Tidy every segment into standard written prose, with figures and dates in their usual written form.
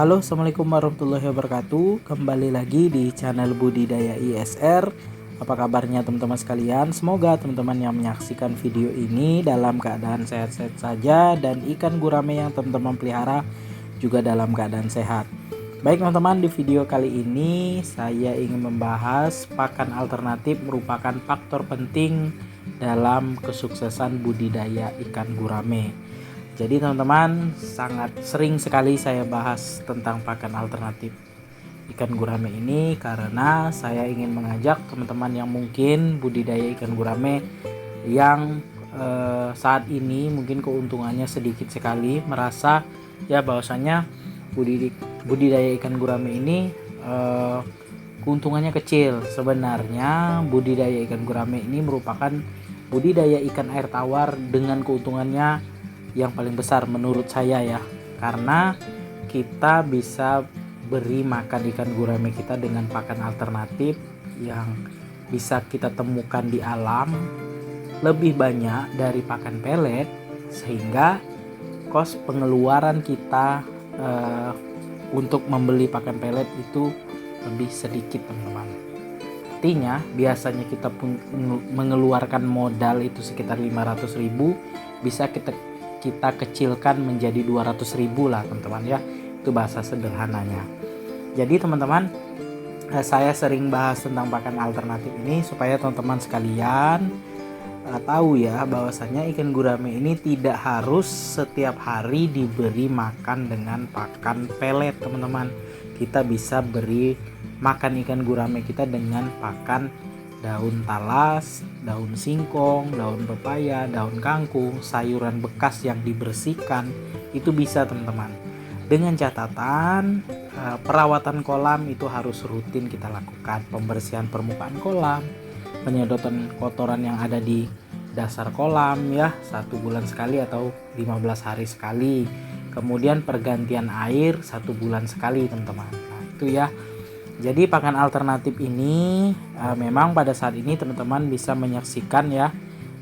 Halo, assalamualaikum warahmatullahi wabarakatuh. Kembali lagi di channel Budidaya ISR. Apa kabarnya teman-teman sekalian? Semoga teman-teman yang menyaksikan video ini dalam keadaan sehat-sehat saja, dan ikan gurame yang teman-teman pelihara juga dalam keadaan sehat. Baik teman-teman, di video kali ini saya ingin membahas pakan alternatif merupakan faktor penting dalam kesuksesan budidaya ikan gurame. Jadi teman-teman, sangat sering sekali saya bahas tentang pakan alternatif ikan gurame ini karena saya ingin mengajak teman-teman yang mungkin budidaya ikan gurame yang saat ini mungkin keuntungannya sedikit sekali, merasa ya bahwasanya budidaya ikan gurame ini keuntungannya kecil. Sebenarnya budidaya ikan gurame ini merupakan budidaya ikan air tawar dengan keuntungannya yang paling besar menurut saya ya, karena kita bisa beri makan ikan gurame kita dengan pakan alternatif yang bisa kita temukan di alam lebih banyak dari pakan pelet, sehingga kos pengeluaran kita untuk membeli pakan pelet itu lebih sedikit teman-teman. Artinya biasanya kita pun mengeluarkan modal itu sekitar 500.000, bisa kita kecilkan menjadi 200.000 lah teman-teman ya. Itu bahasa sederhananya. Jadi teman-teman, saya sering bahas tentang pakan alternatif ini supaya teman-teman sekalian tahu ya bahwasanya ikan gurame ini tidak harus setiap hari diberi makan dengan pakan pelet teman-teman. Kita bisa beri makan ikan gurame kita dengan pakan daun talas, daun singkong, daun pepaya, daun kangkung, sayuran bekas yang dibersihkan, itu bisa teman-teman. Dengan catatan perawatan kolam itu harus rutin kita lakukan, pembersihan permukaan kolam, penyedotan kotoran yang ada di dasar kolam ya 1 bulan sekali atau 15 hari sekali. Kemudian pergantian air 1 bulan sekali teman-teman. Nah, itu ya. Jadi pakan alternatif ini memang pada saat ini teman-teman bisa menyaksikan ya,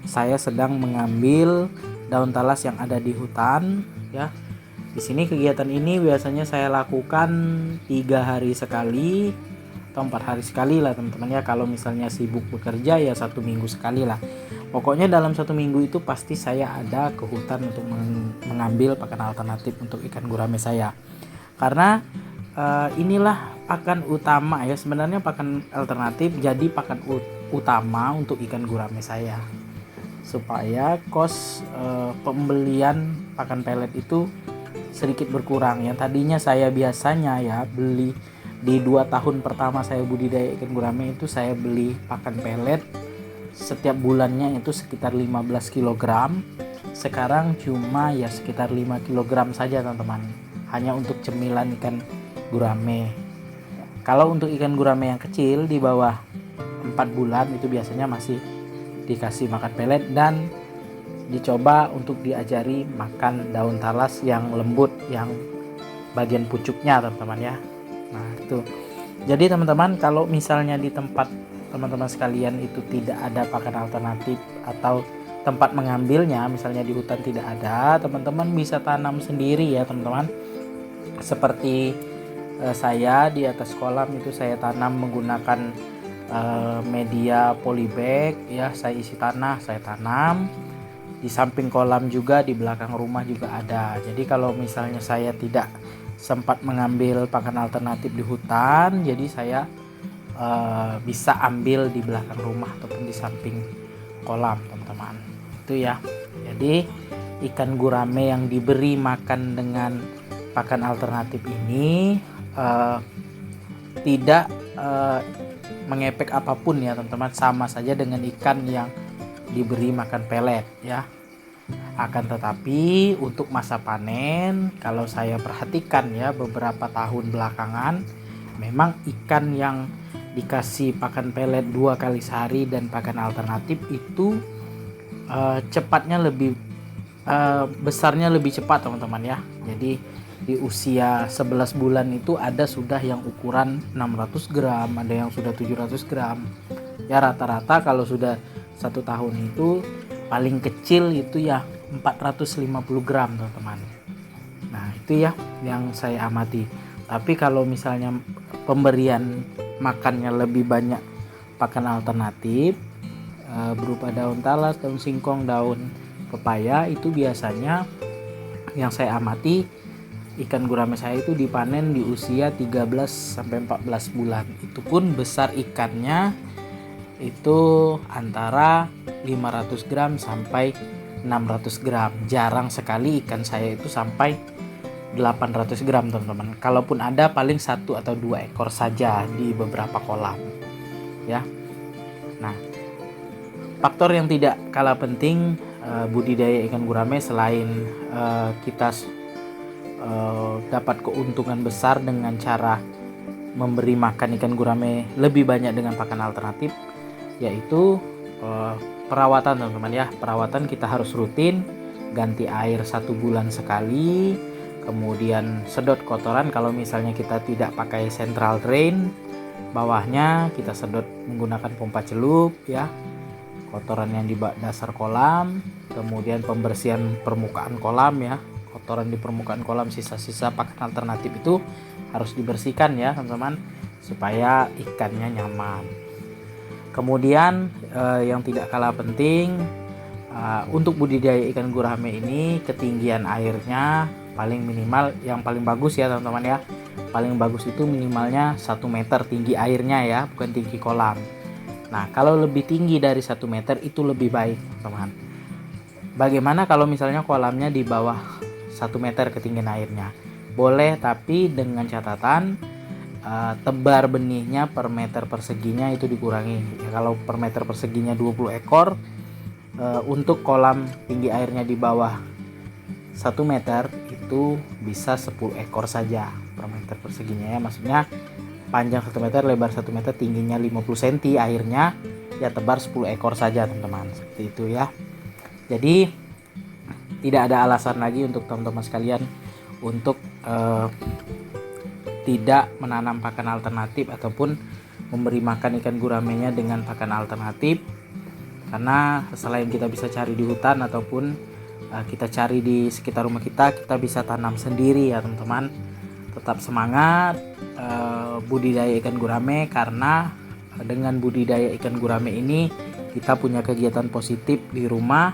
saya sedang mengambil daun talas yang ada di hutan ya. Di sini kegiatan ini biasanya saya lakukan 3 hari sekali atau 4 hari sekali lah teman-teman ya. Kalau misalnya sibuk bekerja ya 1 minggu sekali lah. Pokoknya dalam 1 minggu itu pasti saya ada ke hutan untuk mengambil pakan alternatif untuk ikan gurame saya. Karena inilah pakan utama ya, sebenarnya pakan alternatif jadi pakan utama untuk ikan gurame saya, supaya kos pembelian pakan pelet itu sedikit berkurang. Yang tadinya saya biasanya ya beli di 2 tahun pertama saya budidaya ikan gurame itu, saya beli pakan pelet setiap bulannya itu sekitar 15 kg. Sekarang cuma ya sekitar 5 kg saja teman-teman, hanya untuk cemilan ikan gurame. Kalau untuk ikan gurame yang kecil di bawah 4 bulan itu biasanya masih dikasih makan pelet dan dicoba untuk diajari makan daun talas yang lembut, yang bagian pucuknya teman-teman ya. Nah itu. Jadi teman-teman, kalau misalnya di tempat teman-teman sekalian itu tidak ada pakan alternatif atau tempat mengambilnya, misalnya di hutan tidak ada, teman-teman bisa tanam sendiri ya teman-teman. Seperti saya di atas kolam itu saya tanam menggunakan media polybag ya, saya isi tanah, saya tanam di samping kolam juga, di belakang rumah juga ada. Jadi kalau misalnya saya tidak sempat mengambil pakan alternatif di hutan, jadi saya bisa ambil di belakang rumah ataupun di samping kolam teman-teman. Itu ya. Jadi ikan gurame yang diberi makan dengan pakan alternatif ini tidak mengepek apapun ya teman-teman, sama saja dengan ikan yang diberi makan pelet ya. Akan tetapi untuk masa panen, kalau saya perhatikan ya beberapa tahun belakangan, memang ikan yang dikasih pakan pelet 2 kali sehari dan pakan alternatif itu cepatnya lebih besarnya lebih cepat teman-teman ya. Jadi di usia 11 bulan itu ada sudah yang ukuran 600 gram, ada yang sudah 700 gram ya. Rata-rata kalau sudah 1 tahun itu paling kecil itu ya 450 gram teman-teman. Nah itu ya yang saya amati. Tapi kalau misalnya pemberian makannya lebih banyak pakan alternatif berupa daun talas, daun singkong, daun pepaya, itu biasanya yang saya amati ikan gurame saya itu dipanen di usia 13 sampai 14 bulan. Itu pun besar ikannya itu antara 500 gram sampai 600 gram. Jarang sekali ikan saya itu sampai 800 gram teman-teman. Kalaupun ada paling 1 atau 2 ekor saja di beberapa kolam ya. Nah, faktor yang tidak kalah penting budidaya ikan gurame selain kita dapat keuntungan besar dengan cara memberi makan ikan gurame lebih banyak dengan pakan alternatif, yaitu perawatan teman-teman ya. Perawatan kita harus rutin, ganti air 1 bulan sekali, kemudian sedot kotoran. Kalau misalnya kita tidak pakai central drain, bawahnya kita sedot menggunakan pompa celup ya, kotoran yang di dasar kolam, kemudian pembersihan permukaan kolam ya, kotoran di permukaan kolam, sisa-sisa pakan alternatif itu harus dibersihkan ya teman-teman, supaya ikannya nyaman. Kemudian yang tidak kalah penting untuk budidaya ikan gurame ini, ketinggian airnya paling minimal, yang paling bagus ya teman-teman ya, paling bagus itu minimalnya 1 meter tinggi airnya ya, bukan tinggi kolam. Nah, kalau lebih tinggi dari 1 meter itu lebih baik teman-teman. Bagaimana kalau misalnya kolamnya di bawah 1 meter ketinggian airnya? Boleh, tapi dengan catatan tebar benihnya per meter perseginya itu dikurangi ya. Kalau per meter perseginya 20 ekor, untuk kolam tinggi airnya di bawah 1 meter itu bisa 10 ekor saja per meter perseginya ya. Maksudnya panjang 1 meter, lebar 1 meter, tingginya 50 cm airnya, ya tebar 10 ekor saja teman-teman, seperti itu ya. Jadi tidak ada alasan lagi untuk teman-teman sekalian untuk tidak menanam pakan alternatif ataupun memberi makan ikan guramenya dengan pakan alternatif, karena selain kita bisa cari di hutan ataupun kita cari di sekitar rumah kita bisa tanam sendiri ya teman-teman. Tetap semangat budidaya ikan gurame, karena dengan budidaya ikan gurame ini kita punya kegiatan positif di rumah,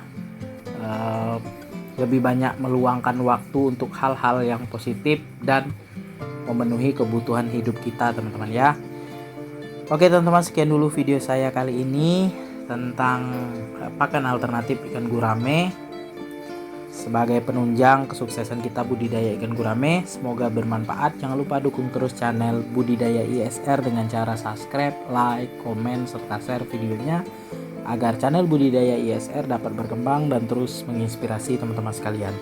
lebih banyak meluangkan waktu untuk hal-hal yang positif dan memenuhi kebutuhan hidup kita teman-teman ya. Oke teman-teman, sekian dulu video saya kali ini tentang pakan alternatif ikan gurame sebagai penunjang kesuksesan kita budidaya ikan gurame. Semoga bermanfaat. Jangan lupa dukung terus channel Budidaya ISR dengan cara subscribe, like, komen, serta share videonya, agar channel Budidaya ISR dapat berkembang dan terus menginspirasi teman-teman sekalian.